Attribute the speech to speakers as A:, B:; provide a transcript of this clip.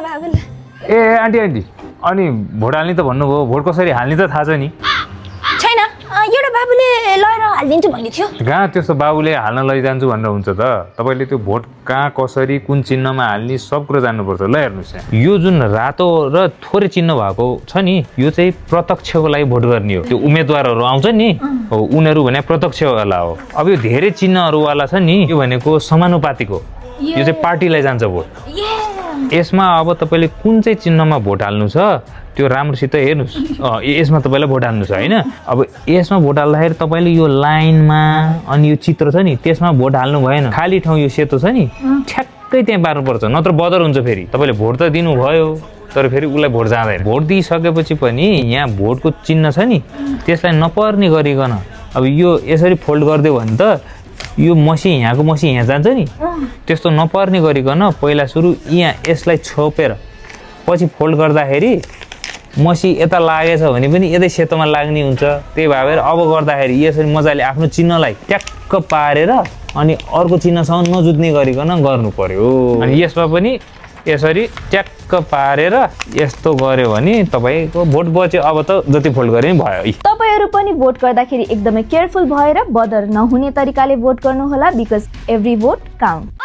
A: बाबुले
B: ए आन्टी अनि भोट हाल्ने त भन्नुभयो भोट कसरी हाल्ने त थाहा छ नि
A: छैन एउटा बाबुले लगेर हालिदिन्छु भन्ने थियो
B: कहाँ त्यस्तो बाबुले हाल्न लैजान्छु भनेर हुन्छ त तपाईँले त्यो भोट कहाँ कसरी कुन चिन्हमा हाल्ने सब कुरा जान्नुपर्छ ल हेर्नुहोस् यहाँ यो जुन रातो र थोरै चिन्ह भएको छ नि यो चाहिँ प्रत्यक्षको लागि भोट गर्ने हो त्यो उम्मेदवारहरू आउँछ नि हो उनीहरू भने प्रत्यक्षवाला हो अब यो धेरै चिन्हहरूवाला छ नि यो भनेको समानुपातिक हो यो चाहिँ पार्टीलाई जान्छ भोट यसमा अब तपाईँले कुन चाहिँ चिन्हमा भोट हाल्नु छ त्यो राम्रोसित हेर्नुहोस् यसमा तपाईँलाई भोट हाल्नु छ होइन अब यसमा भोट हाल्दाखेरि तपाईँले यो लाइनमा अनि यो चित्र छ नि त्यसमा भोट हाल्नु भएन खाली ठाउँ यो सेतो छ नि ठ्याक्कै त्यहाँ पार्नुपर्छ नत्र बदर हुन्छ फेरि तपाईँले भोट त दिनुभयो तर फेरि उसलाई भोट जाँदैन भोट दिइसकेपछि पनि यहाँ भोटको चिन्ह छ नि त्यसलाई नपर्ने गरिकन अब यो यसरी फोल्ड गरिदियो भने त यो मसी यहाँको मसी यहाँ जान्छ नि त्यस्तो नपर्ने गरिकन पहिला सुरु यहाँ यसलाई छोपेर पछि फोल्ड गर्दाखेरि मसी यता लागेछ भने पनि यतै सेतोमा लाग्ने हुन्छ त्यही भएर अब गर्दाखेरि यसरी मजाले आफ्नो चिन्हलाई ट्याक्क पारेर अनि अर्को चिन्हसँग नजुत्ने गरिकन गर्नु पर्यो अनि यसमा पनि यसरी ट्याक्क पारेर यस्तो गर्यो भने तपाईँको भोट बच्यो अब त जति फोल्ड गरे पनि भयो
A: तपाईहरु पनि भोट गर्दाखेरि एकदमै केयरफुल भएर बदर नहुने तरिकाले भोट गर्नुहोला बिकज एभ्री भोट काउन्ट